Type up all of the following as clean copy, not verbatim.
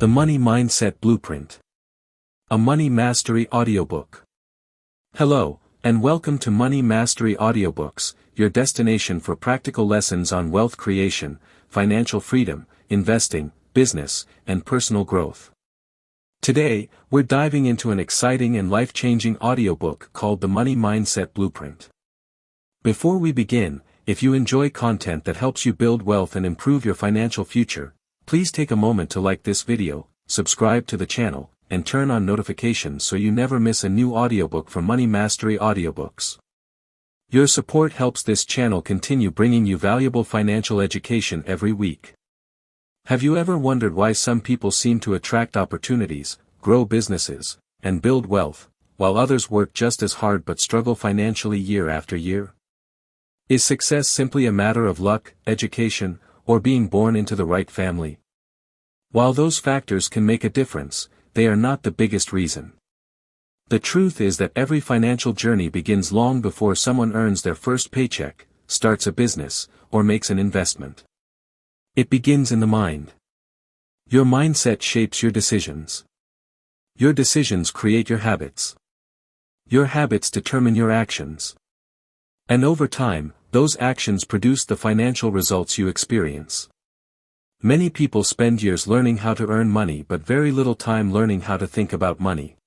The Money Mindset Blueprint. A Money Mastery Audiobook. Hello, and welcome to Money Mastery Audiobooks, your destination for practical lessons on wealth creation, financial freedom, investing, business, and personal growth. Today, we're diving into an exciting and life-changing audiobook called The Money Mindset Blueprint. Before we begin, if you enjoy content that helps you build wealth and improve your financial future, please take a moment to like this video, subscribe to the channel, and turn on notifications so you never miss a new audiobook from Money Mastery Audiobooks. Your support helps this channel continue bringing you valuable financial education every week. Have you ever wondered why some people seem to attract opportunities, grow businesses, and build wealth, while others work just as hard but struggle financially year after year? Is success simply a matter of luck, education, or being born into the right family? While those factors can make a difference, they are not the biggest reason. The truth is that every financial journey begins long before someone earns their first paycheck, starts a business, or makes an investment. It begins in the mind. Your mindset shapes your decisions. Your decisions create your habits. Your habits determine your actions. And over time, those actions produce the financial results you experience. Many people spend years learning how to earn money but very little time learning how to think about money.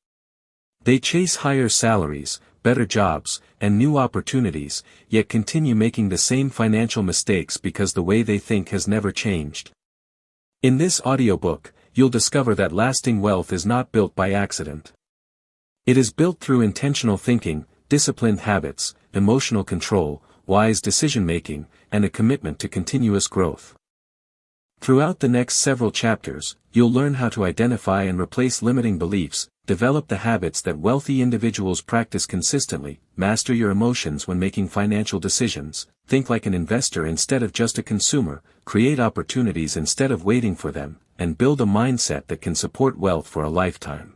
They chase higher salaries, better jobs, and new opportunities, yet continue making the same financial mistakes because the way they think has never changed. In this audiobook, you'll discover that lasting wealth is not built by accident. It is built through intentional thinking, disciplined habits, emotional control, wise decision-making, and a commitment to continuous growth. Throughout the next several chapters, you'll learn how to identify and replace limiting beliefs, develop the habits that wealthy individuals practice consistently, master your emotions when making financial decisions, think like an investor instead of just a consumer, create opportunities instead of waiting for them, and build a mindset that can support wealth for a lifetime.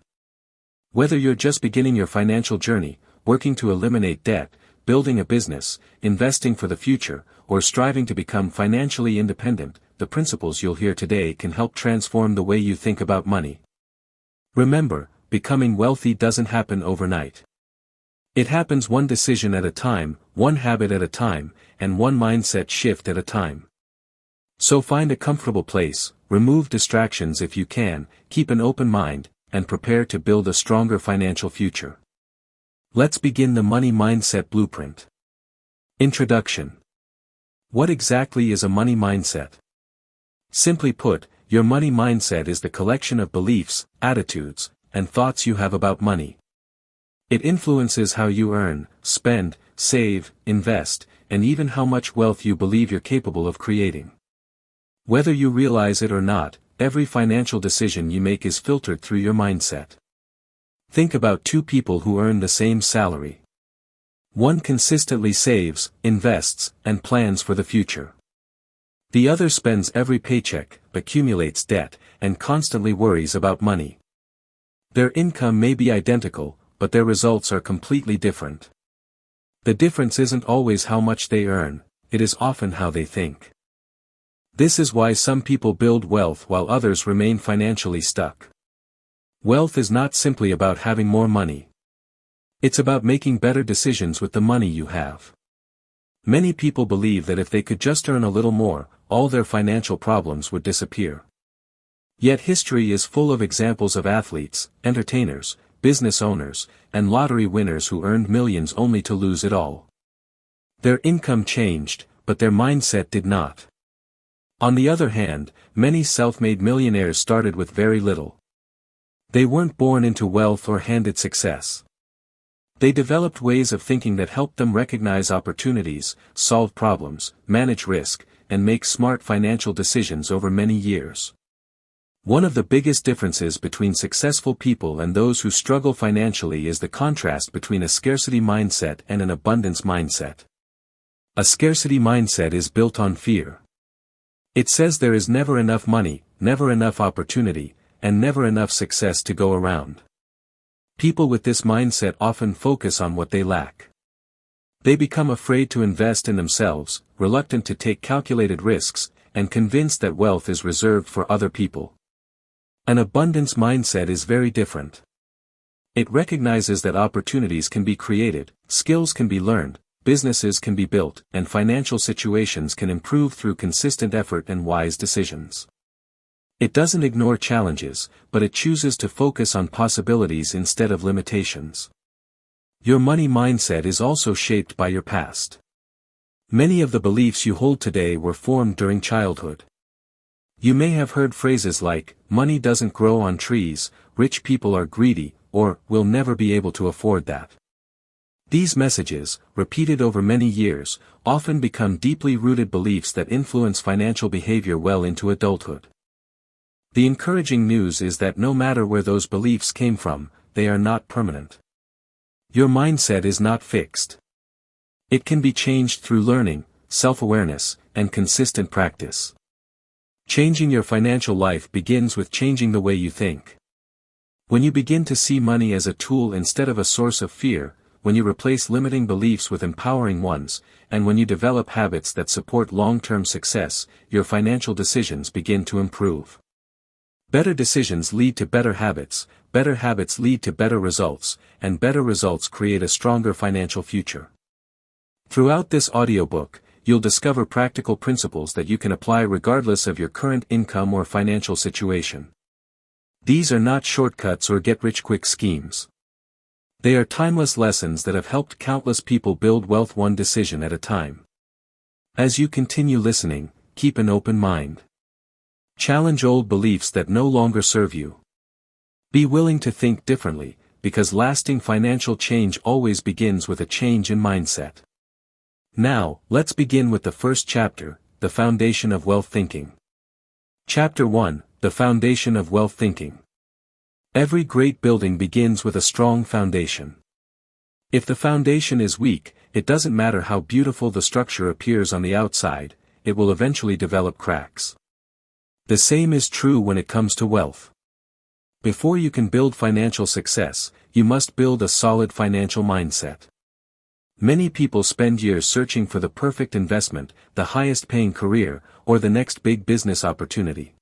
Whether you're just beginning your financial journey, working to eliminate debt, building a business, investing for the future, or striving to become financially independent, the principles you'll hear today can help transform the way you think about money. Remember, becoming wealthy doesn't happen overnight. It happens one decision at a time, one habit at a time, and one mindset shift at a time. So find a comfortable place, remove distractions if you can, keep an open mind, and prepare to build a stronger financial future. Let's begin the Money Mindset Blueprint. Introduction. What exactly is a money mindset? Simply put, your money mindset is the collection of beliefs, attitudes, and thoughts you have about money. It influences how you earn, spend, save, invest, and even how much wealth you believe you're capable of creating. Whether you realize it or not, every financial decision you make is filtered through your mindset. Think about two people who earn the same salary. One consistently saves, invests, and plans for the future. The other spends every paycheck, accumulates debt, and constantly worries about money. Their income may be identical, but their results are completely different. The difference isn't always how much they earn, it is often how they think. This is why some people build wealth while others remain financially stuck. Wealth is not simply about having more money. It's about making better decisions with the money you have. Many people believe that if they could just earn a little more, all their financial problems would disappear. Yet history is full of examples of athletes, entertainers, business owners, and lottery winners who earned millions only to lose it all. Their income changed, but their mindset did not. On the other hand, many self-made millionaires started with very little. They weren't born into wealth or handed success. They developed ways of thinking that helped them recognize opportunities, solve problems, manage risk, and make smart financial decisions over many years. One of the biggest differences between successful people and those who struggle financially is the contrast between a scarcity mindset and an abundance mindset. A scarcity mindset is built on fear. It says there is never enough money, never enough opportunity, and never enough success to go around. People with this mindset often focus on what they lack. They become afraid to invest in themselves, reluctant to take calculated risks, and convinced that wealth is reserved for other people. An abundance mindset is very different. It recognizes that opportunities can be created, skills can be learned, businesses can be built, and financial situations can improve through consistent effort and wise decisions. It doesn't ignore challenges, but it chooses to focus on possibilities instead of limitations. Your money mindset is also shaped by your past. Many of the beliefs you hold today were formed during childhood. You may have heard phrases like, money doesn't grow on trees, rich people are greedy, or, we'll never be able to afford that. These messages, repeated over many years, often become deeply rooted beliefs that influence financial behavior well into adulthood. The encouraging news is that no matter where those beliefs came from, they are not permanent. Your mindset is not fixed. It can be changed through learning, self-awareness, and consistent practice. Changing your financial life begins with changing the way you think. When you begin to see money as a tool instead of a source of fear, when you replace limiting beliefs with empowering ones, and when you develop habits that support long-term success, your financial decisions begin to improve. Better decisions lead to better habits lead to better results, and better results create a stronger financial future. Throughout this audiobook, you'll discover practical principles that you can apply regardless of your current income or financial situation. These are not shortcuts or get-rich-quick schemes. They are timeless lessons that have helped countless people build wealth one decision at a time. As you continue listening, keep an open mind. Challenge old beliefs that no longer serve you. Be willing to think differently, because lasting financial change always begins with a change in mindset. Now, let's begin with the first chapter, the foundation of wealth thinking. Chapter 1, the foundation of wealth thinking. Every great building begins with a strong foundation. If the foundation is weak, it doesn't matter how beautiful the structure appears on the outside, it will eventually develop cracks. The same is true when it comes to wealth. Before you can build financial success, you must build a solid financial mindset. Many people spend years searching for the perfect investment, the highest paying career, or the next big business opportunity.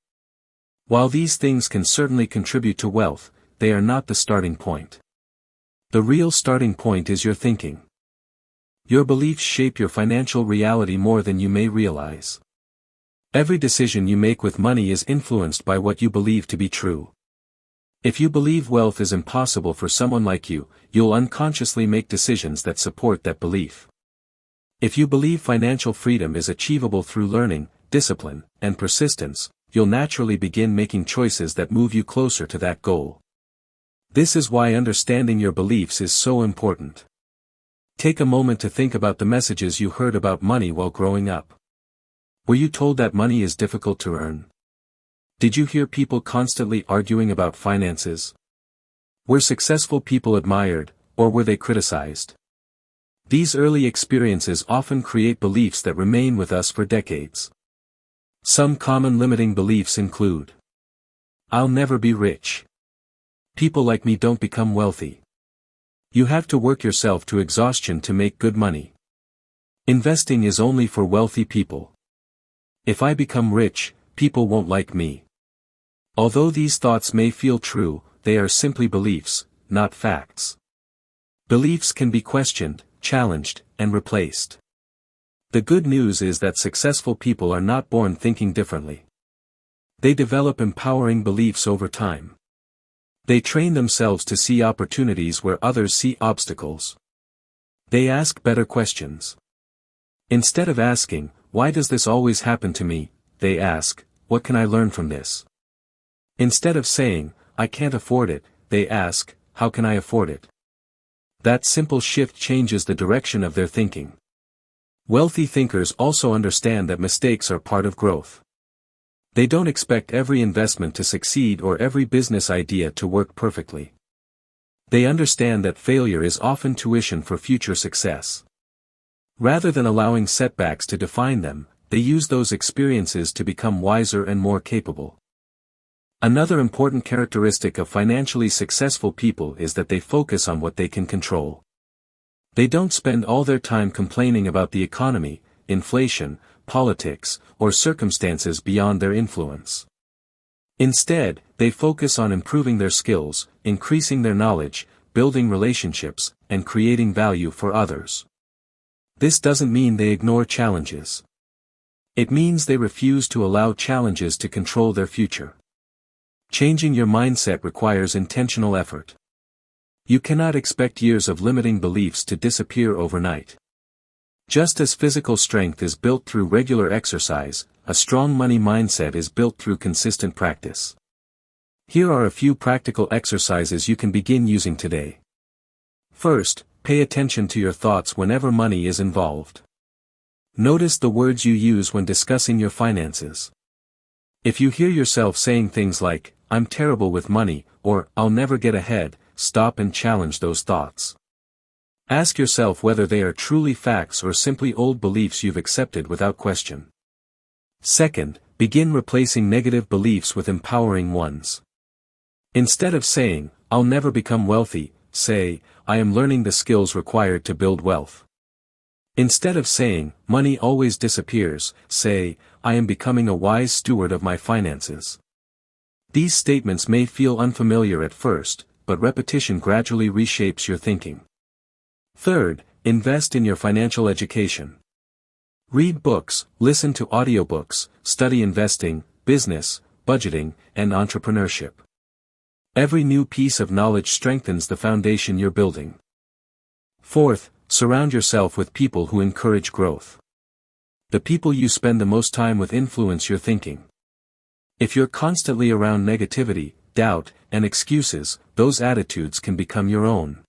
While these things can certainly contribute to wealth, they are not the starting point. The real starting point is your thinking. Your beliefs shape your financial reality more than you may realize. Every decision you make with money is influenced by what you believe to be true. If you believe wealth is impossible for someone like you, you'll unconsciously make decisions that support that belief. If you believe financial freedom is achievable through learning, discipline, and persistence, you'll naturally begin making choices that move you closer to that goal. This is why understanding your beliefs is so important. Take a moment to think about the messages you heard about money while growing up. Were you told that money is difficult to earn? Did you hear people constantly arguing about finances? Were successful people admired, or were they criticized? These early experiences often create beliefs that remain with us for decades. Some common limiting beliefs include: I'll never be rich. People like me don't become wealthy. You have to work yourself to exhaustion to make good money. Investing is only for wealthy people. If I become rich, people won't like me. Although these thoughts may feel true, they are simply beliefs, not facts. Beliefs can be questioned, challenged, and replaced. The good news is that successful people are not born thinking differently. They develop empowering beliefs over time. They train themselves to see opportunities where others see obstacles. They ask better questions. Instead of asking, "Why does this always happen to me?" they ask, "What can I learn from this?" Instead of saying, "I can't afford it," they ask, "How can I afford it?" That simple shift changes the direction of their thinking. Wealthy thinkers also understand that mistakes are part of growth. They don't expect every investment to succeed or every business idea to work perfectly. They understand that failure is often tuition for future success. Rather than allowing setbacks to define them, they use those experiences to become wiser and more capable. Another important characteristic of financially successful people is that they focus on what they can control. They don't spend all their time complaining about the economy, inflation, politics, or circumstances beyond their influence. Instead, they focus on improving their skills, increasing their knowledge, building relationships, and creating value for others. This doesn't mean they ignore challenges. It means they refuse to allow challenges to control their future. Changing your mindset requires intentional effort. You cannot expect years of limiting beliefs to disappear overnight. Just as physical strength is built through regular exercise, a strong money mindset is built through consistent practice. Here are a few practical exercises you can begin using today. First, pay attention to your thoughts whenever money is involved. Notice the words you use when discussing your finances. If you hear yourself saying things like, "I'm terrible with money," or "I'll never get ahead," stop and challenge those thoughts. Ask yourself whether they are truly facts or simply old beliefs you've accepted without question. Second, begin replacing negative beliefs with empowering ones. Instead of saying, "I'll never become wealthy," say, "I am learning the skills required to build wealth." Instead of saying, "Money always disappears," say, "I am becoming a wise steward of my finances." These statements may feel unfamiliar at first, but repetition gradually reshapes your thinking. Third, invest in your financial education. Read books, listen to audiobooks, study investing, business, budgeting, and entrepreneurship. Every new piece of knowledge strengthens the foundation you're building. Fourth, surround yourself with people who encourage growth. The people you spend the most time with influence your thinking. If you're constantly around negativity, doubt, and excuses, those attitudes can become your own.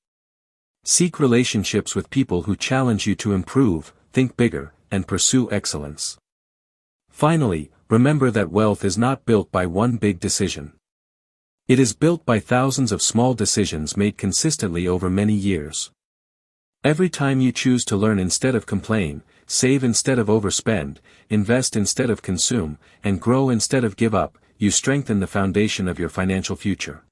Seek relationships with people who challenge you to improve, think bigger, and pursue excellence. Finally, remember that wealth is not built by one big decision. It is built by thousands of small decisions made consistently over many years. Every time you choose to learn instead of complain, save instead of overspend, invest instead of consume, and grow instead of give up, you strengthen the foundation of your financial future.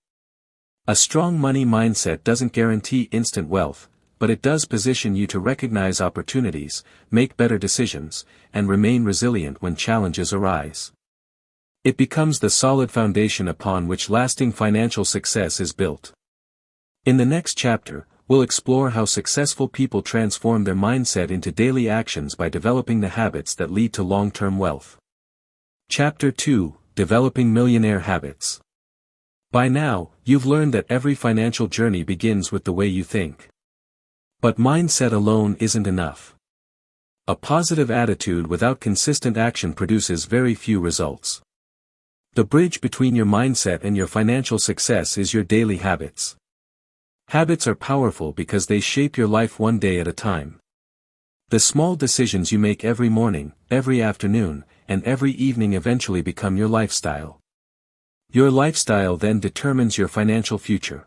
A strong money mindset doesn't guarantee instant wealth, but it does position you to recognize opportunities, make better decisions, and remain resilient when challenges arise. It becomes the solid foundation upon which lasting financial success is built. In the next chapter, we'll explore how successful people transform their mindset into daily actions by developing the habits that lead to long-term wealth. Chapter 2: Developing Millionaire Habits. By now, you've learned that every financial journey begins with the way you think. But mindset alone isn't enough. A positive attitude without consistent action produces very few results. The bridge between your mindset and your financial success is your daily habits. Habits are powerful because they shape your life one day at a time. The small decisions you make every morning, every afternoon, and every evening eventually become your lifestyle. Your lifestyle then determines your financial future.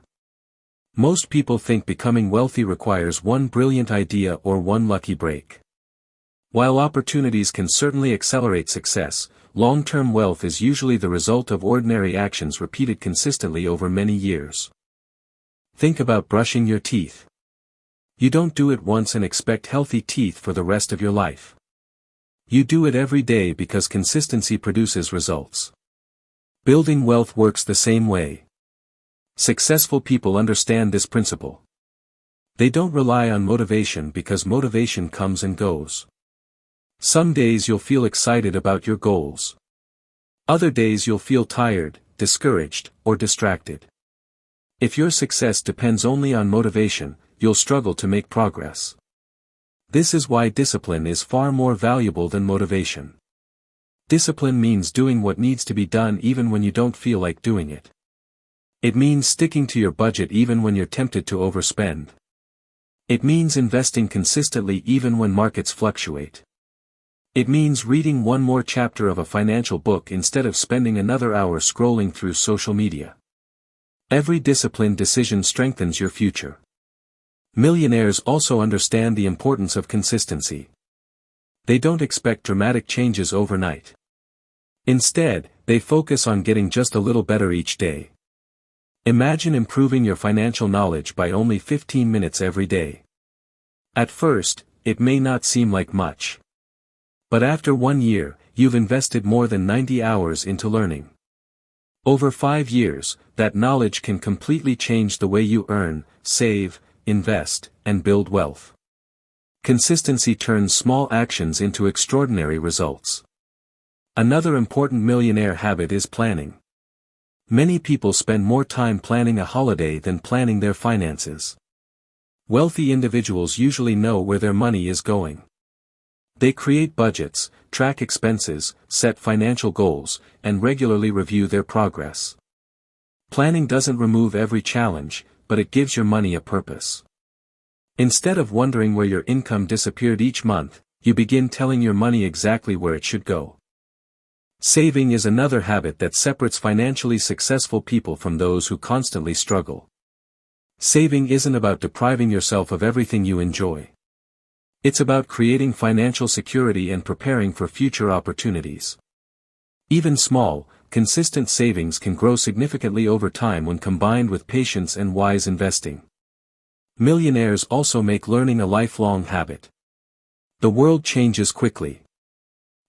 Most people think becoming wealthy requires one brilliant idea or one lucky break. While opportunities can certainly accelerate success, long-term wealth is usually the result of ordinary actions repeated consistently over many years. Think about brushing your teeth. You don't do it once and expect healthy teeth for the rest of your life. You do it every day because consistency produces results. Building wealth works the same way. Successful people understand this principle. They don't rely on motivation because motivation comes and goes. Some days you'll feel excited about your goals. Other days you'll feel tired, discouraged, or distracted. If your success depends only on motivation, you'll struggle to make progress. This is why discipline is far more valuable than motivation. Discipline means doing what needs to be done even when you don't feel like doing it. It means sticking to your budget even when you're tempted to overspend. It means investing consistently even when markets fluctuate. It means reading one more chapter of a financial book instead of spending another hour scrolling through social media. Every disciplined decision strengthens your future. Millionaires also understand the importance of consistency. They don't expect dramatic changes overnight. Instead, they focus on getting just a little better each day. Imagine improving your financial knowledge by only 15 minutes every day. At first, it may not seem like much. But after 1 year, you've invested more than 90 hours into learning. Over 5 years, that knowledge can completely change the way you earn, save, invest, and build wealth. Consistency turns small actions into extraordinary results. Another important millionaire habit is planning. Many people spend more time planning a holiday than planning their finances. Wealthy individuals usually know where their money is going. They create budgets, track expenses, set financial goals, and regularly review their progress. Planning doesn't remove every challenge, but it gives your money a purpose. Instead of wondering where your income disappeared each month, you begin telling your money exactly where it should go. Saving is another habit that separates financially successful people from those who constantly struggle. Saving isn't about depriving yourself of everything you enjoy. It's about creating financial security and preparing for future opportunities. Even small, consistent savings can grow significantly over time when combined with patience and wise investing. Millionaires also make learning a lifelong habit. The world changes quickly.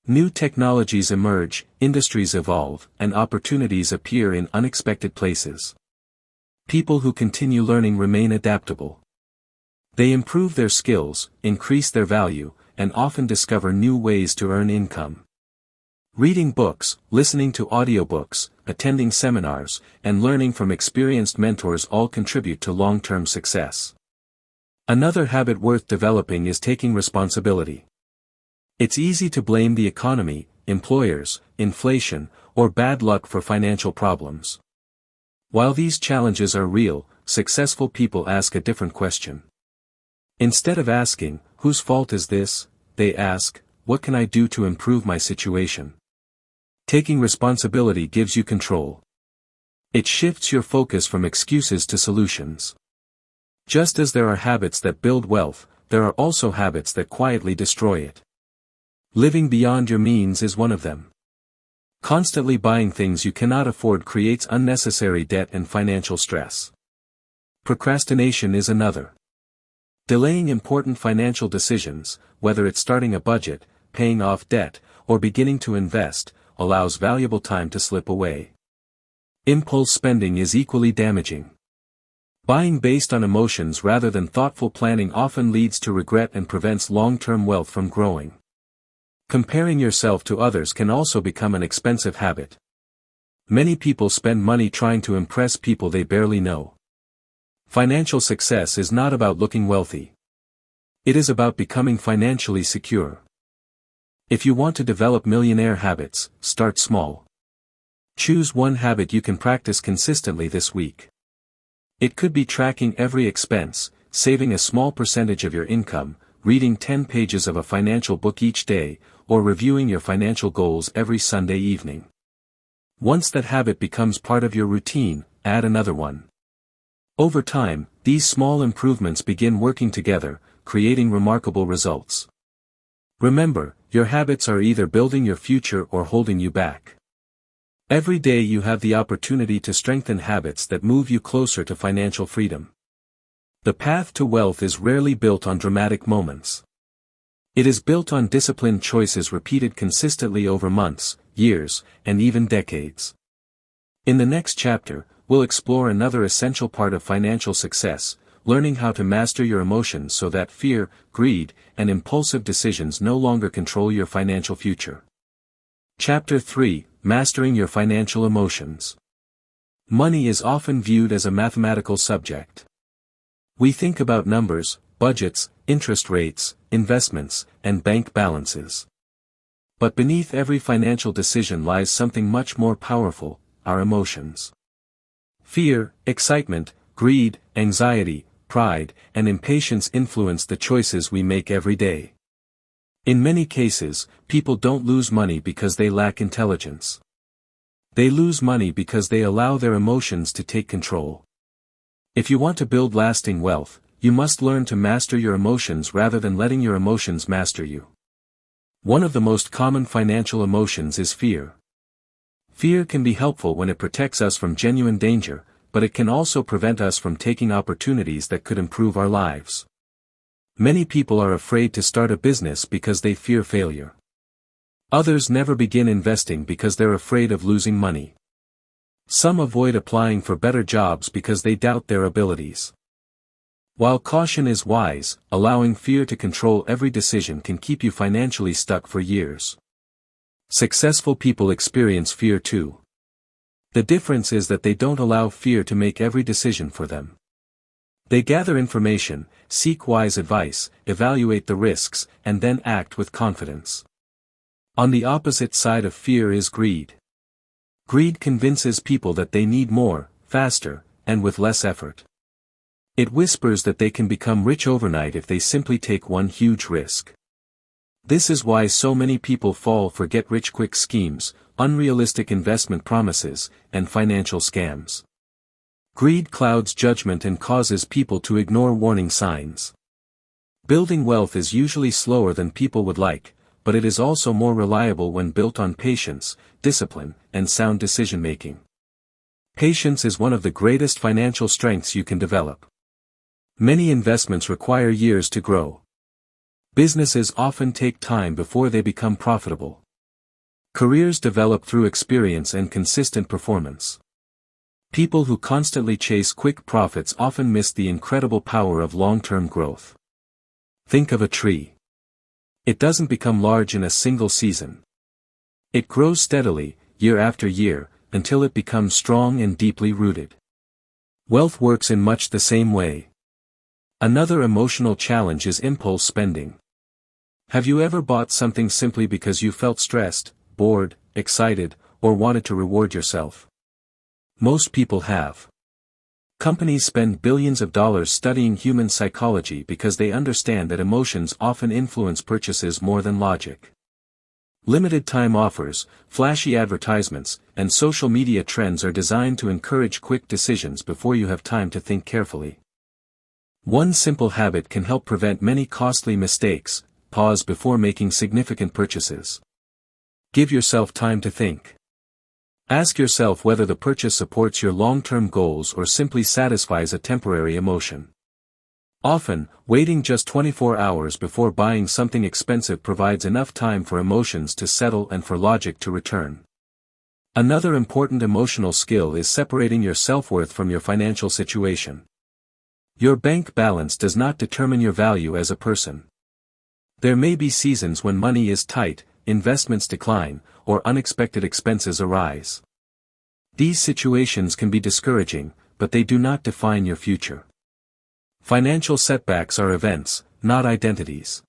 New technologies emerge, industries evolve, and opportunities appear in unexpected places. People who continue learning remain adaptable. They improve their skills, increase their value, and often discover new ways to earn income. Reading books, listening to audiobooks, attending seminars, and learning from experienced mentors all contribute to long-term success. Another habit worth developing is taking responsibility. It's easy to blame the economy, employers, inflation, or bad luck for financial problems. While these challenges are real, successful people ask a different question. Instead of asking, "Whose fault is this?" they ask, "What can I do to improve my situation?" Taking responsibility gives you control. It shifts your focus from excuses to solutions. Just as there are habits that build wealth, there are also habits that quietly destroy it. Living beyond your means is one of them. Constantly buying things you cannot afford creates unnecessary debt and financial stress. Procrastination is another. Delaying important financial decisions, whether it's starting a budget, paying off debt, or beginning to invest, allows valuable time to slip away. Impulse spending is equally damaging. Buying based on emotions rather than thoughtful planning often leads to regret and prevents long-term wealth from growing. Comparing yourself to others can also become an expensive habit. Many people spend money trying to impress people they barely know. Financial success is not about looking wealthy. It is about becoming financially secure. If you want to develop millionaire habits, start small. Choose one habit you can practice consistently this week. It could be tracking every expense, saving a small percentage of your income, reading 10 pages of a financial book each day, or reviewing your financial goals every Sunday evening. Once that habit becomes part of your routine, add another one. Over time, these small improvements begin working together, creating remarkable results. Remember, your habits are either building your future or holding you back. Every day you have the opportunity to strengthen habits that move you closer to financial freedom. The path to wealth is rarely built on dramatic moments. It is built on disciplined choices repeated consistently over months, years, and even decades. In the next chapter, we'll explore another essential part of financial success, learning how to master your emotions so that fear, greed, and impulsive decisions no longer control your financial future. Chapter 3: Mastering Your Financial Emotions. Money is often viewed as a mathematical subject. We think about numbers, budgets, interest rates, investments, and bank balances. But beneath every financial decision lies something much more powerful: our emotions. Fear, excitement, greed, anxiety, pride, and impatience influence the choices we make every day. In many cases, people don't lose money because they lack intelligence. They lose money because they allow their emotions to take control. If you want to build lasting wealth, you must learn to master your emotions rather than letting your emotions master you. One of the most common financial emotions is fear. Fear can be helpful when it protects us from genuine danger, but it can also prevent us from taking opportunities that could improve our lives. Many people are afraid to start a business because they fear failure. Others never begin investing because they're afraid of losing money. Some avoid applying for better jobs because they doubt their abilities. While caution is wise, allowing fear to control every decision can keep you financially stuck for years. Successful people experience fear too. The difference is that they don't allow fear to make every decision for them. They gather information, seek wise advice, evaluate the risks, and then act with confidence. On the opposite side of fear is greed. Greed convinces people that they need more, faster, and with less effort. It whispers that they can become rich overnight if they simply take one huge risk. This is why so many people fall for get-rich-quick schemes, unrealistic investment promises, and financial scams. Greed clouds judgment and causes people to ignore warning signs. Building wealth is usually slower than people would like, but it is also more reliable when built on patience, discipline, and sound decision-making. Patience is one of the greatest financial strengths you can develop. Many investments require years to grow. Businesses often take time before they become profitable. Careers develop through experience and consistent performance. People who constantly chase quick profits often miss the incredible power of long-term growth. Think of a tree. It doesn't become large in a single season. It grows steadily, year after year, until it becomes strong and deeply rooted. Wealth works in much the same way. Another emotional challenge is impulse spending. Have you ever bought something simply because you felt stressed, bored, excited, or wanted to reward yourself? Most people have. Companies spend billions of dollars studying human psychology because they understand that emotions often influence purchases more than logic. Limited time offers, flashy advertisements, and social media trends are designed to encourage quick decisions before you have time to think carefully. One simple habit can help prevent many costly mistakes: pause before making significant purchases. Give yourself time to think. Ask yourself whether the purchase supports your long-term goals or simply satisfies a temporary emotion. Often, waiting just 24 hours before buying something expensive provides enough time for emotions to settle and for logic to return. Another important emotional skill is separating your self-worth from your financial situation. Your bank balance does not determine your value as a person. There may be seasons when money is tight, investments decline, or unexpected expenses arise. These situations can be discouraging, but they do not define your future. Financial setbacks are events, not identities.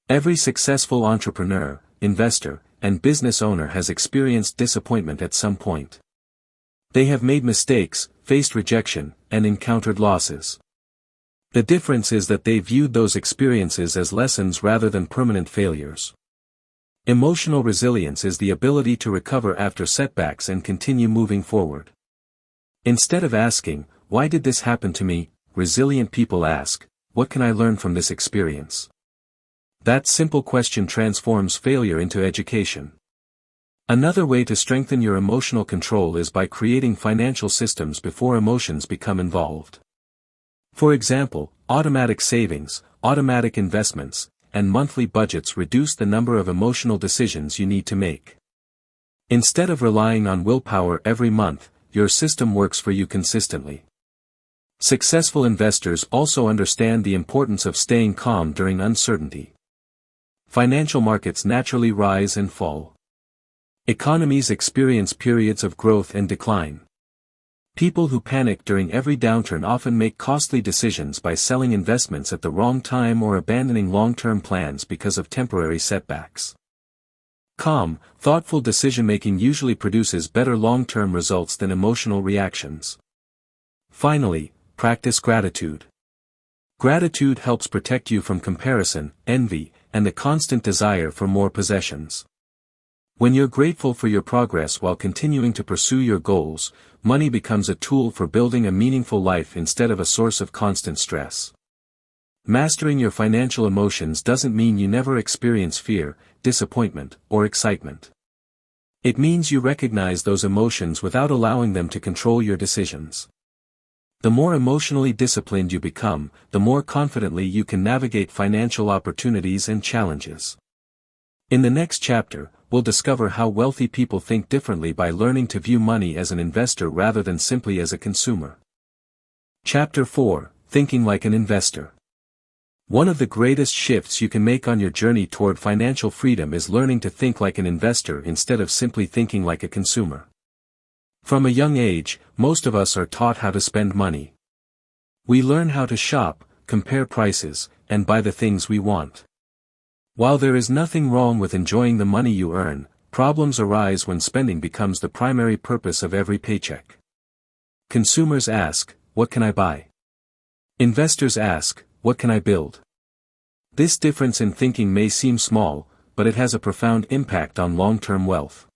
Every successful entrepreneur, investor, and business owner has experienced disappointment at some point. They have made mistakes, faced rejection, and encountered losses. The difference is that they viewed those experiences as lessons rather than permanent failures. Emotional resilience is the ability to recover after setbacks and continue moving forward. Instead of asking, "Why did this happen to me?" resilient people ask, "What can I learn from this experience?" That simple question transforms failure into education. Another way to strengthen your emotional control is by creating financial systems before emotions become involved. For example, automatic savings, automatic investments, and monthly budgets reduce the number of emotional decisions you need to make. Instead of relying on willpower every month, your system works for you consistently. Successful investors also understand the importance of staying calm during uncertainty. Financial markets naturally rise and fall. Economies experience periods of growth and decline. People who panic during every downturn often make costly decisions by selling investments at the wrong time or abandoning long-term plans because of temporary setbacks. Calm, thoughtful decision-making usually produces better long-term results than emotional reactions. Finally, practice gratitude. Gratitude helps protect you from comparison, envy, and the constant desire for more possessions. When you're grateful for your progress while continuing to pursue your goals, money becomes a tool for building a meaningful life instead of a source of constant stress. Mastering your financial emotions doesn't mean you never experience fear, disappointment, or excitement. It means you recognize those emotions without allowing them to control your decisions. The more emotionally disciplined you become, the more confidently you can navigate financial opportunities and challenges. In the next chapter, we'll we'll discover how wealthy people think differently by learning to view money as an investor rather than simply as a consumer. Chapter 4: Thinking like an Investor. One of the greatest shifts you can make on your journey toward financial freedom is learning to think like an investor instead of simply thinking like a consumer. From a young age, most of us are taught how to spend money. We learn how to shop, compare prices, and buy the things we want. While there is nothing wrong with enjoying the money you earn, problems arise when spending becomes the primary purpose of every paycheck. Consumers ask, "What can I buy?" Investors ask, "What can I build?" This difference in thinking may seem small, but it has a profound impact on long-term wealth.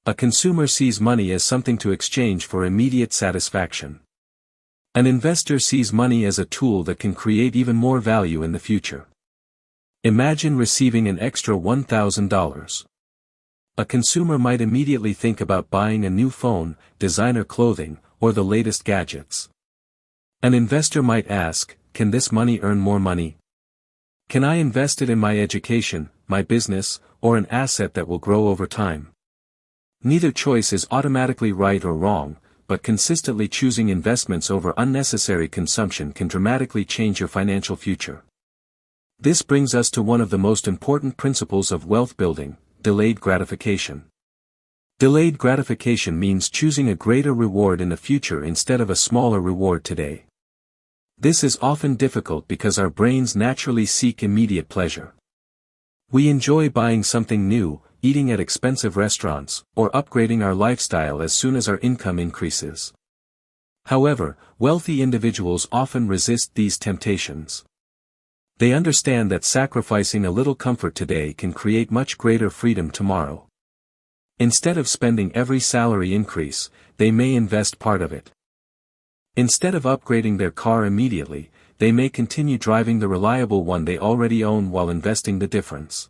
A consumer sees money as something to exchange for immediate satisfaction. An investor sees money as a tool that can create even more value in the future. Imagine receiving an extra $1,000. A consumer might immediately think about buying a new phone, designer clothing, or the latest gadgets. An investor might ask, "Can this money earn more money? Can I invest it in my education, my business, or an asset that will grow over time?" Neither choice is automatically right or wrong, but consistently choosing investments over unnecessary consumption can dramatically change your financial future. This brings us to one of the most important principles of wealth building: delayed gratification. Delayed gratification means choosing a greater reward in the future instead of a smaller reward today. This is often difficult because our brains naturally seek immediate pleasure. We enjoy buying something new, eating at expensive restaurants, or upgrading our lifestyle as soon as our income increases. However, wealthy individuals often resist these temptations. They understand that sacrificing a little comfort today can create much greater freedom tomorrow. Instead of spending every salary increase, they may invest part of it. Instead of upgrading their car immediately, they may continue driving the reliable one they already own while investing the difference.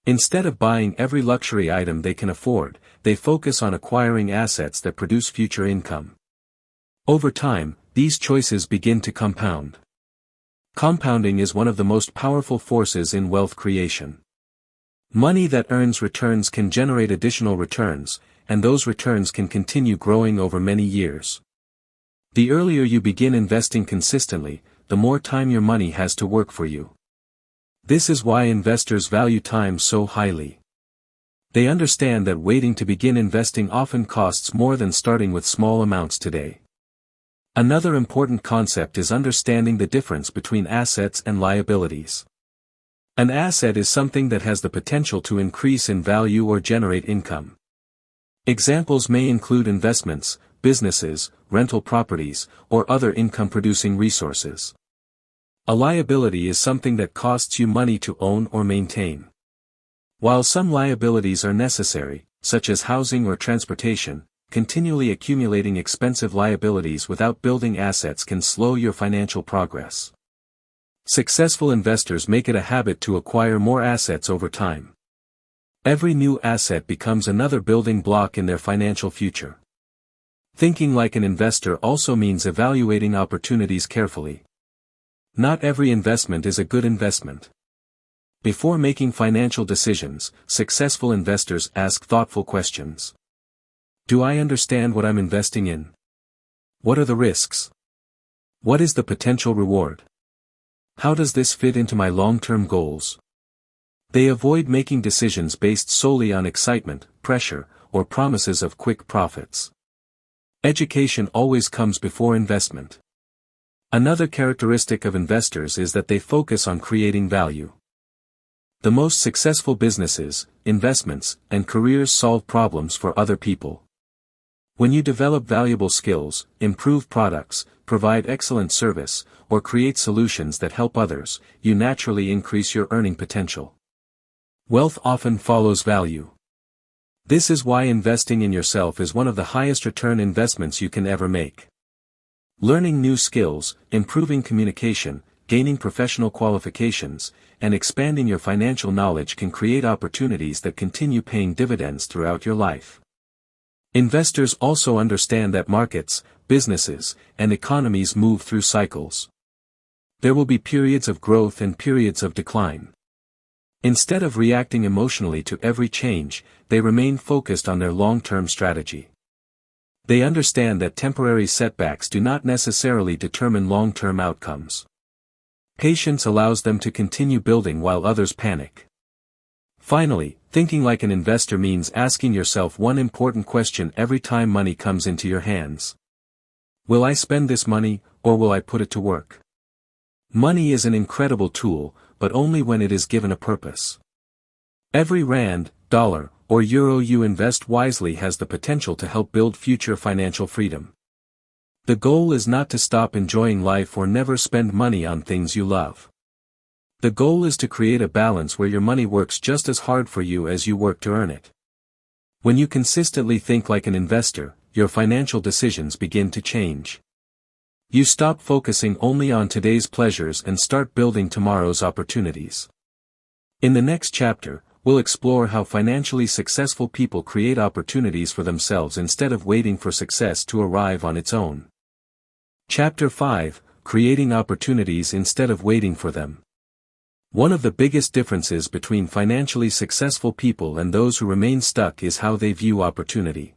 Instead of buying every luxury item they can afford, they focus on acquiring assets that produce future income. Over time, these choices begin to compound. Compounding is one of the most powerful forces in wealth creation. Money that earns returns can generate additional returns, and those returns can continue growing over many years. The earlier you begin investing consistently, the more time your money has to work for you. This is why investors value time so highly. They understand that waiting to begin investing often costs more than starting with small amounts today. Another important concept is understanding the difference between assets and liabilities. An asset is something that has the potential to increase in value or generate income. Examples may include investments, businesses, rental properties, or other income-producing resources. A liability is something that costs you money to own or maintain. While some liabilities are necessary, such as housing or transportation, continually accumulating expensive liabilities without building assets can slow your financial progress. Successful investors make it a habit to acquire more assets over time. Every new asset becomes another building block in their financial future. Thinking like an investor also means evaluating opportunities carefully. Not every investment is a good investment. Before making financial decisions, successful investors ask thoughtful questions. Do I understand what I'm investing in? What are the risks? What is the potential reward? How does this fit into my long-term goals? They avoid making decisions based solely on excitement, pressure, or promises of quick profits. Education always comes before investment. Another characteristic of investors is that they focus on creating value. The most successful businesses, investments, and careers solve problems for other people. When you develop valuable skills, improve products, provide excellent service, or create solutions that help others, you naturally increase your earning potential. Wealth often follows value. This is why investing in yourself is one of the highest return investments you can ever make. Learning new skills, improving communication, gaining professional qualifications, and expanding your financial knowledge can create opportunities that continue paying dividends throughout your life. Investors also understand that markets, businesses, and economies move through cycles. There will be periods of growth and periods of decline. Instead of reacting emotionally to every change, they remain focused on their long-term strategy. They understand that temporary setbacks do not necessarily determine long-term outcomes. Patience allows them to continue building while others panic. Finally, thinking like an investor means asking yourself one important question every time money comes into your hands. Will I spend this money, or will I put it to work? Money is an incredible tool, but only when it is given a purpose. Every rand, dollar, or euro you invest wisely has the potential to help build future financial freedom. The goal is not to stop enjoying life or never spend money on things you love. The goal is to create a balance where your money works just as hard for you as you work to earn it. When you consistently think like an investor, your financial decisions begin to change. You stop focusing only on today's pleasures and start building tomorrow's opportunities. In the next chapter, we'll explore how financially successful people create opportunities for themselves instead of waiting for success to arrive on its own. Chapter 5: Creating Opportunities Instead of Waiting for Them. One of the biggest differences between financially successful people and those who remain stuck is how they view opportunity.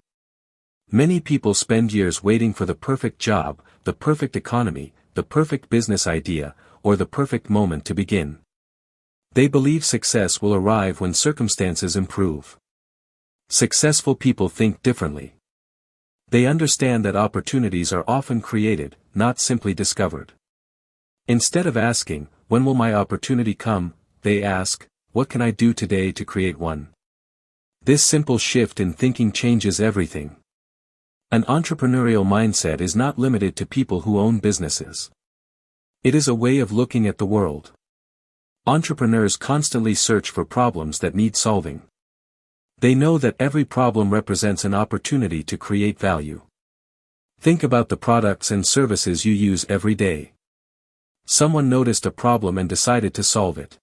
Many people spend years waiting for the perfect job, the perfect economy, the perfect business idea, or the perfect moment to begin. They believe success will arrive when circumstances improve. Successful people think differently. They understand that opportunities are often created, not simply discovered. Instead of asking, "When will my opportunity come?" they ask, "What can I do today to create one?" This simple shift in thinking changes everything. An entrepreneurial mindset is not limited to people who own businesses. It is a way of looking at the world. Entrepreneurs constantly search for problems that need solving. They know that every problem represents an opportunity to create value. Think about the products and services you use every day. Someone noticed a problem and decided to solve it.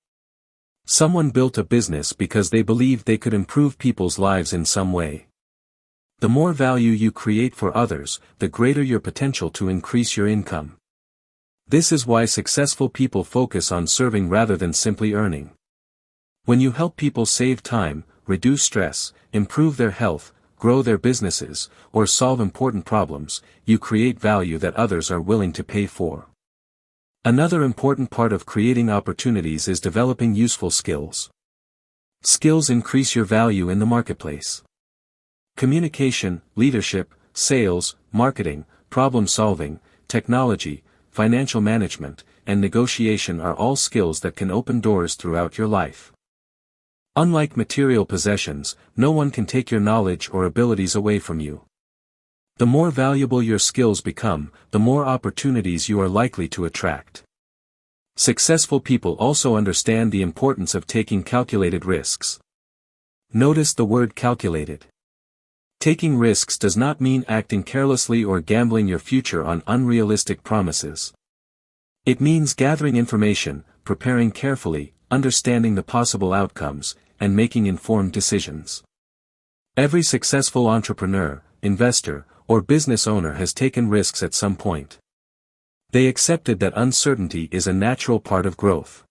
Someone built a business because they believed they could improve people's lives in some way. The more value you create for others, the greater your potential to increase your income. This is why successful people focus on serving rather than simply earning. When you help people save time, reduce stress, improve their health, grow their businesses, or solve important problems, you create value that others are willing to pay for. Another important part of creating opportunities is developing useful skills. Skills increase your value in the marketplace. Communication, leadership, sales, marketing, problem-solving, technology, financial management, and negotiation are all skills that can open doors throughout your life. Unlike material possessions, no one can take your knowledge or abilities away from you. The more valuable your skills become, the more opportunities you are likely to attract. Successful people also understand the importance of taking calculated risks. Notice the word calculated. Taking risks does not mean acting carelessly or gambling your future on unrealistic promises. It means gathering information, preparing carefully, understanding the possible outcomes, and making informed decisions. Every successful entrepreneur, investor, or business owner has taken risks at some point. They accepted that uncertainty is a natural part of growth.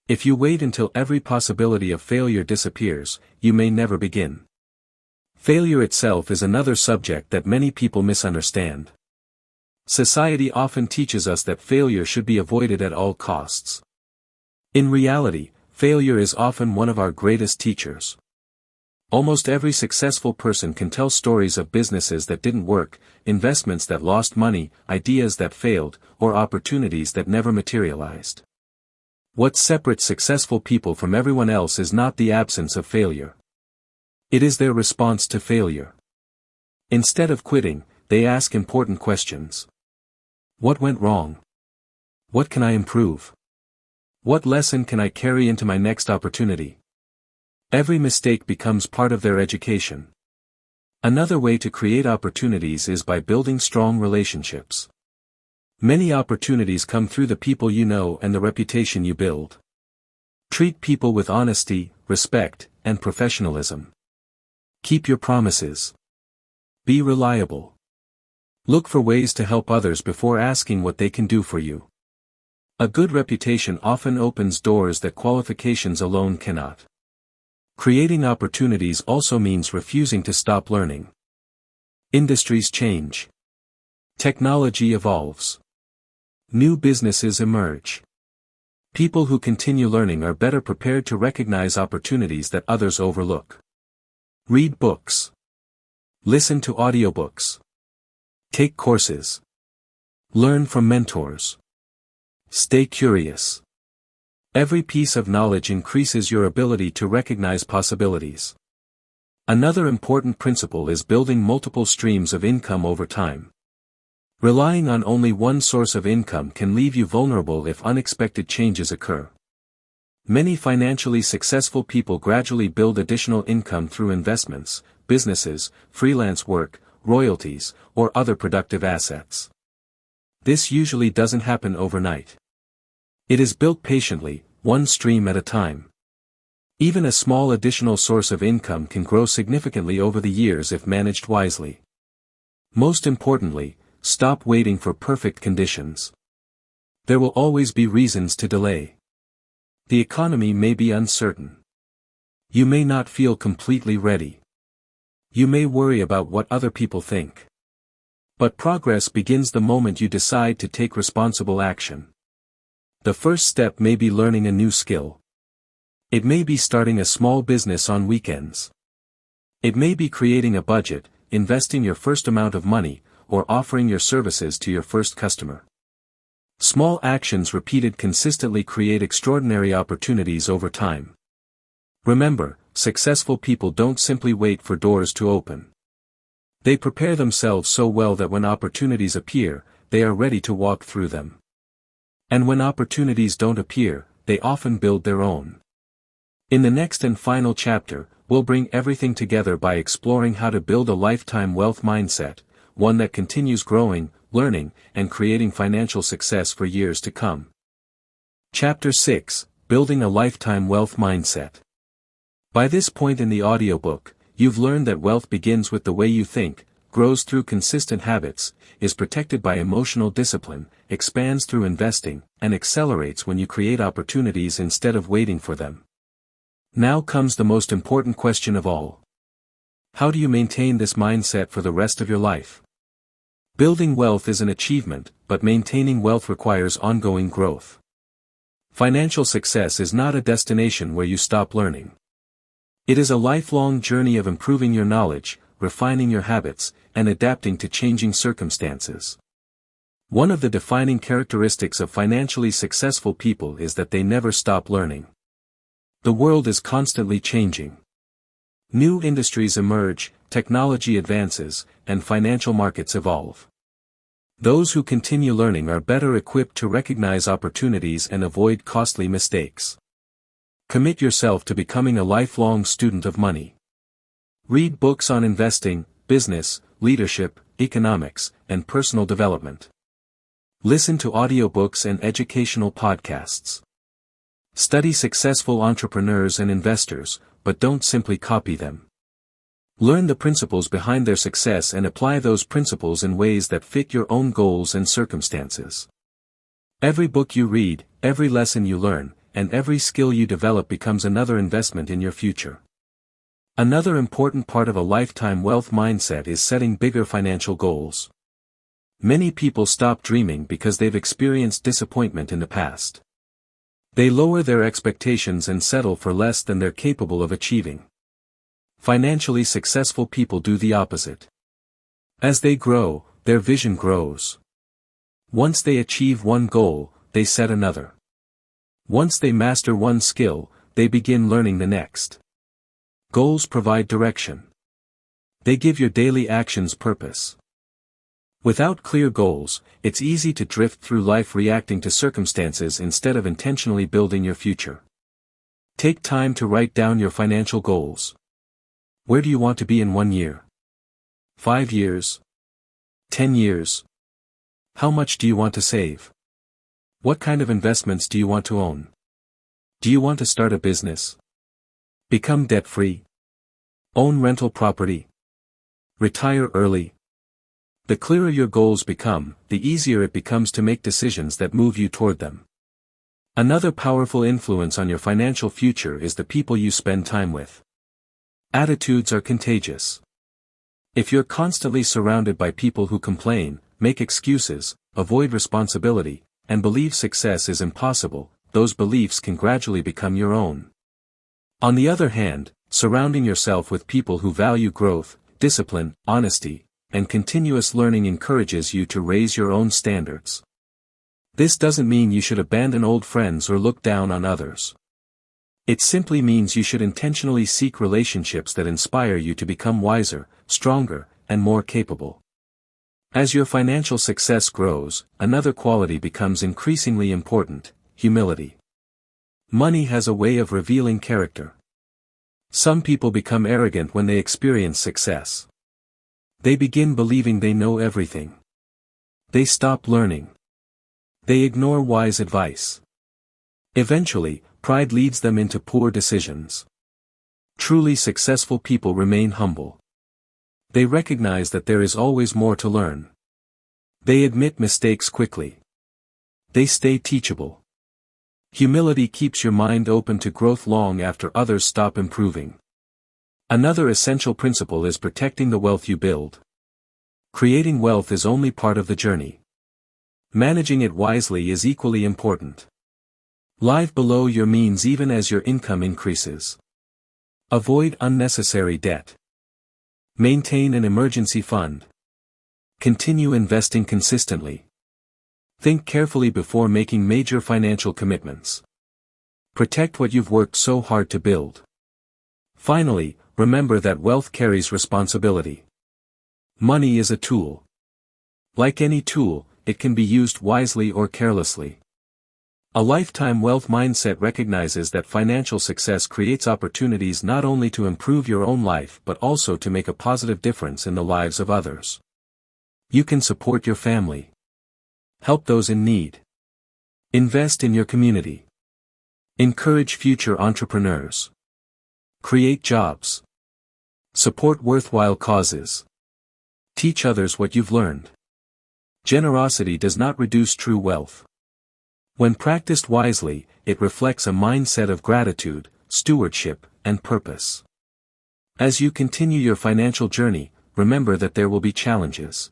If you wait until every possibility of failure disappears, you may never begin. Failure itself is another subject that many people misunderstand. Society often teaches us that failure should be avoided at all costs. In reality, failure is often one of our greatest teachers. Almost every successful person can tell stories of businesses that didn't work, investments that lost money, ideas that failed, or opportunities that never materialized. What separates successful people from everyone else is not the absence of failure. It is their response to failure. Instead of quitting, they ask important questions. What went wrong? What can I improve? What lesson can I carry into my next opportunity? Every mistake becomes part of their education. Another way to create opportunities is by building strong relationships. Many opportunities come through the people you know and the reputation you build. Treat people with honesty, respect, and professionalism. Keep your promises. Be reliable. Look for ways to help others before asking what they can do for you. A good reputation often opens doors that qualifications alone cannot. Creating opportunities also means refusing to stop learning. Industries change. Technology evolves. New businesses emerge. People who continue learning are better prepared to recognize opportunities that others overlook. Read books. Listen to audiobooks. Take courses. Learn from mentors. Stay curious. Every piece of knowledge increases your ability to recognize possibilities. Another important principle is building multiple streams of income over time. Relying on only one source of income can leave you vulnerable if unexpected changes occur. Many financially successful people gradually build additional income through investments, businesses, freelance work, royalties, or other productive assets. This usually doesn't happen overnight. It is built patiently, one stream at a time. Even a small additional source of income can grow significantly over the years if managed wisely. Most importantly, stop waiting for perfect conditions. There will always be reasons to delay. The economy may be uncertain. You may not feel completely ready. You may worry about what other people think. But progress begins the moment you decide to take responsible action. The first step may be learning a new skill. It may be starting a small business on weekends. It may be creating a budget, investing your first amount of money, or offering your services to your first customer. Small actions repeated consistently create extraordinary opportunities over time. Remember, successful people don't simply wait for doors to open. They prepare themselves so well that when opportunities appear, they are ready to walk through them. And when opportunities don't appear, they often build their own. In the next and final chapter, we'll bring everything together by exploring how to build a lifetime wealth mindset, one that continues growing, learning, and creating financial success for years to come. Chapter 6: Building a Lifetime Wealth Mindset. By this point in the audiobook, you've learned that wealth begins with the way you think, grows through consistent habits, is protected by emotional discipline, expands through investing, and accelerates when you create opportunities instead of waiting for them. Now comes the most important question of all. How do you maintain this mindset for the rest of your life? Building wealth is an achievement, but maintaining wealth requires ongoing growth. Financial success is not a destination where you stop learning. It is a lifelong journey of improving your knowledge, refining your habits, and adapting to changing circumstances. One of the defining characteristics of financially successful people is that they never stop learning. The world is constantly changing. New industries emerge, technology advances, and financial markets evolve. Those who continue learning are better equipped to recognize opportunities and avoid costly mistakes. Commit yourself to becoming a lifelong student of money. Read books on investing, business, leadership, economics, and personal development. Listen to audiobooks and educational podcasts. Study successful entrepreneurs and investors, but don't simply copy them. Learn the principles behind their success and apply those principles in ways that fit your own goals and circumstances. Every book you read, every lesson you learn, and every skill you develop becomes another investment in your future. Another important part of a lifetime wealth mindset is setting bigger financial goals. Many people stop dreaming because they've experienced disappointment in the past. They lower their expectations and settle for less than they're capable of achieving. Financially successful people do the opposite. As they grow, their vision grows. Once they achieve one goal, they set another. Once they master one skill, they begin learning the next. Goals provide direction. They give your daily actions purpose. Without clear goals, it's easy to drift through life reacting to circumstances instead of intentionally building your future. Take time to write down your financial goals. Where do you want to be in 1 year? 5 years? 10 years? How much do you want to save? What kind of investments do you want to own? Do you want to start a business? Become debt-free? Own rental property? Retire early? The clearer your goals become, the easier it becomes to make decisions that move you toward them. Another powerful influence on your financial future is the people you spend time with. Attitudes are contagious. If you're constantly surrounded by people who complain, make excuses, avoid responsibility, and believe success is impossible, those beliefs can gradually become your own. On the other hand, surrounding yourself with people who value growth, discipline, honesty, and continuous learning encourages you to raise your own standards. This doesn't mean you should abandon old friends or look down on others. It simply means you should intentionally seek relationships that inspire you to become wiser, stronger, and more capable. As your financial success grows, another quality becomes increasingly important: humility. Money has a way of revealing character. Some people become arrogant when they experience success. They begin believing they know everything. They stop learning. They ignore wise advice. Eventually, pride leads them into poor decisions. Truly successful people remain humble. They recognize that there is always more to learn. They admit mistakes quickly. They stay teachable. Humility keeps your mind open to growth long after others stop improving. Another essential principle is protecting the wealth you build. Creating wealth is only part of the journey. Managing it wisely is equally important. Live below your means even as your income increases. Avoid unnecessary debt. Maintain an emergency fund. Continue investing consistently. Think carefully before making major financial commitments. Protect what you've worked so hard to build. Finally, remember that wealth carries responsibility. Money is a tool. Like any tool, it can be used wisely or carelessly. A lifetime wealth mindset recognizes that financial success creates opportunities not only to improve your own life but also to make a positive difference in the lives of others. You can support your family. Help those in need. Invest in your community. Encourage future entrepreneurs. Create jobs. Support worthwhile causes. Teach others what you've learned. Generosity does not reduce true wealth. When practiced wisely, it reflects a mindset of gratitude, stewardship, and purpose. As you continue your financial journey, remember that there will be challenges.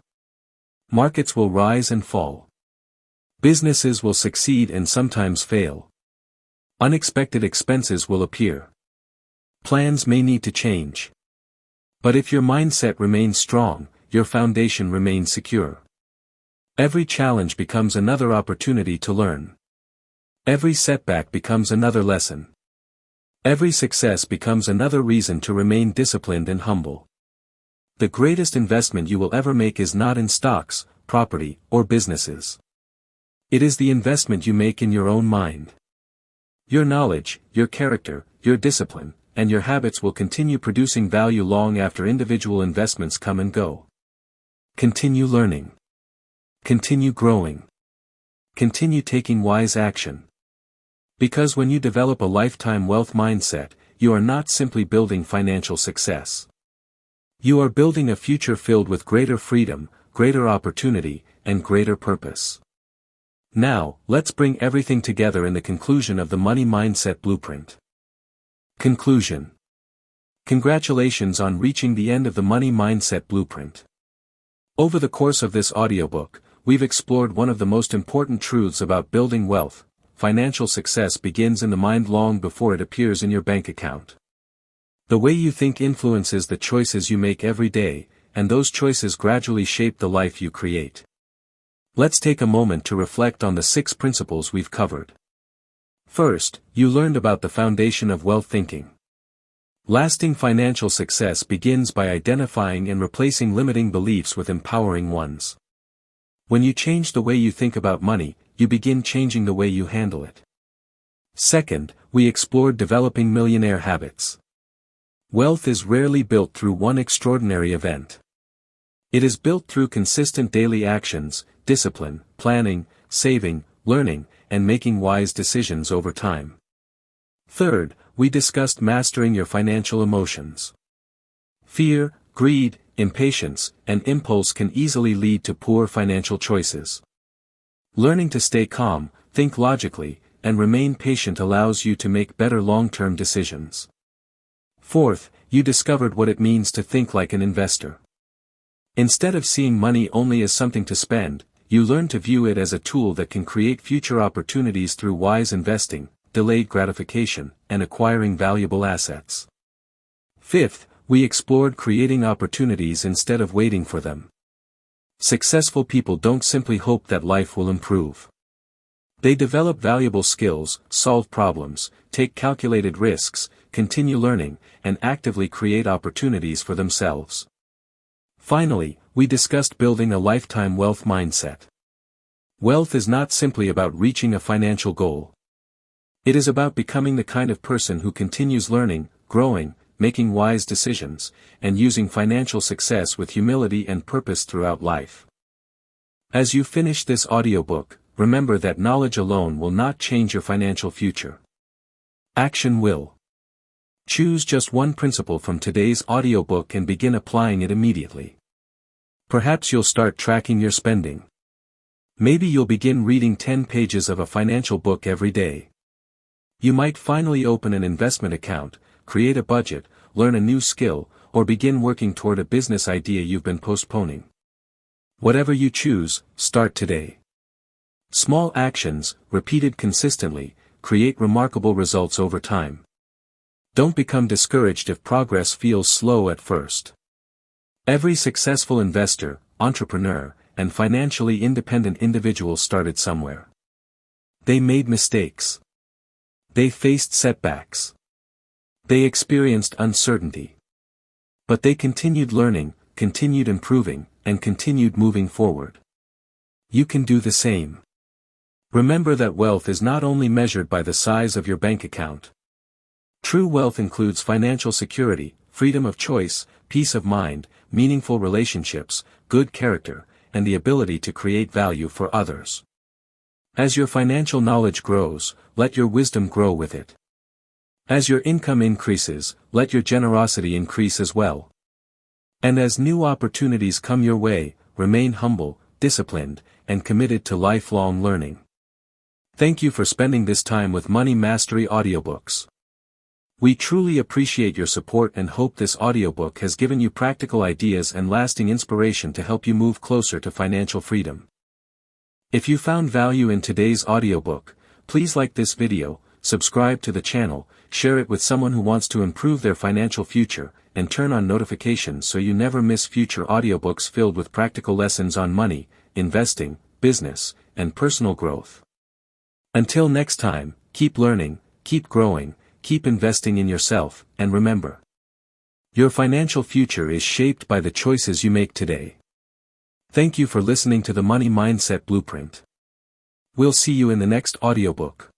Markets will rise and fall. Businesses will succeed and sometimes fail. Unexpected expenses will appear. Plans may need to change. But if your mindset remains strong, your foundation remains secure. Every challenge becomes another opportunity to learn. Every setback becomes another lesson. Every success becomes another reason to remain disciplined and humble. The greatest investment you will ever make is not in stocks, property, or businesses. It is the investment you make in your own mind. Your knowledge, your character, your discipline, and your habits will continue producing value long after individual investments come and go. Continue learning. Continue growing. Continue taking wise action. Because when you develop a lifetime wealth mindset, you are not simply building financial success. You are building a future filled with greater freedom, greater opportunity, and greater purpose. Now, let's bring everything together in the conclusion of the Money Mindset Blueprint. Conclusion. Congratulations on reaching the end of the Money Mindset Blueprint. Over the course of this audiobook, we've explored one of the most important truths about building wealth: financial success begins in the mind long before it appears in your bank account. The way you think influences the choices you make every day, and those choices gradually shape the life you create. Let's take a moment to reflect on the 6 principles we've covered. First, you learned about the foundation of wealth thinking. Lasting financial success begins by identifying and replacing limiting beliefs with empowering ones. When you change the way you think about money, you begin changing the way you handle it. Second, we explored developing millionaire habits. Wealth is rarely built through one extraordinary event. It is built through consistent daily actions, discipline, planning, saving, learning, and making wise decisions over time. Third, we discussed mastering your financial emotions. Fear, greed, impatience, and impulse can easily lead to poor financial choices. Learning to stay calm, think logically, and remain patient allows you to make better long-term decisions. Fourth, you discovered what it means to think like an investor. Instead of seeing money only as something to spend, you learn to view it as a tool that can create future opportunities through wise investing, delayed gratification, and acquiring valuable assets. Fifth, we explored creating opportunities instead of waiting for them. Successful people don't simply hope that life will improve. They develop valuable skills, solve problems, take calculated risks, continue learning, and actively create opportunities for themselves. Finally, we discussed building a lifetime wealth mindset. Wealth is not simply about reaching a financial goal. It is about becoming the kind of person who continues learning, growing, making wise decisions, and using financial success with humility and purpose throughout life. As you finish this audiobook, remember that knowledge alone will not change your financial future. Action will. Choose just one principle from today's audiobook and begin applying it immediately. Perhaps you'll start tracking your spending. Maybe you'll begin reading 10 pages of a financial book every day. You might finally open an investment account, create a budget, learn a new skill, or begin working toward a business idea you've been postponing. Whatever you choose, start today. Small actions, repeated consistently, create remarkable results over time. Don't become discouraged if progress feels slow at first. Every successful investor, entrepreneur, and financially independent individual started somewhere. They made mistakes. They faced setbacks. They experienced uncertainty. But they continued learning, continued improving, and continued moving forward. You can do the same. Remember that wealth is not only measured by the size of your bank account. True wealth includes financial security, freedom of choice, peace of mind, meaningful relationships, good character, and the ability to create value for others. As your financial knowledge grows, let your wisdom grow with it. As your income increases, let your generosity increase as well. And as new opportunities come your way, remain humble, disciplined, and committed to lifelong learning. Thank you for spending this time with Money Mastery Audiobooks. We truly appreciate your support and hope this audiobook has given you practical ideas and lasting inspiration to help you move closer to financial freedom. If you found value in today's audiobook, please like this video, subscribe to the channel, share it with someone who wants to improve their financial future, and turn on notifications so you never miss future audiobooks filled with practical lessons on money, investing, business, and personal growth. Until next time, keep learning, keep growing, keep investing in yourself, and remember, your financial future is shaped by the choices you make today. Thank you for listening to the Money Mindset Blueprint. We'll see you in the next audiobook.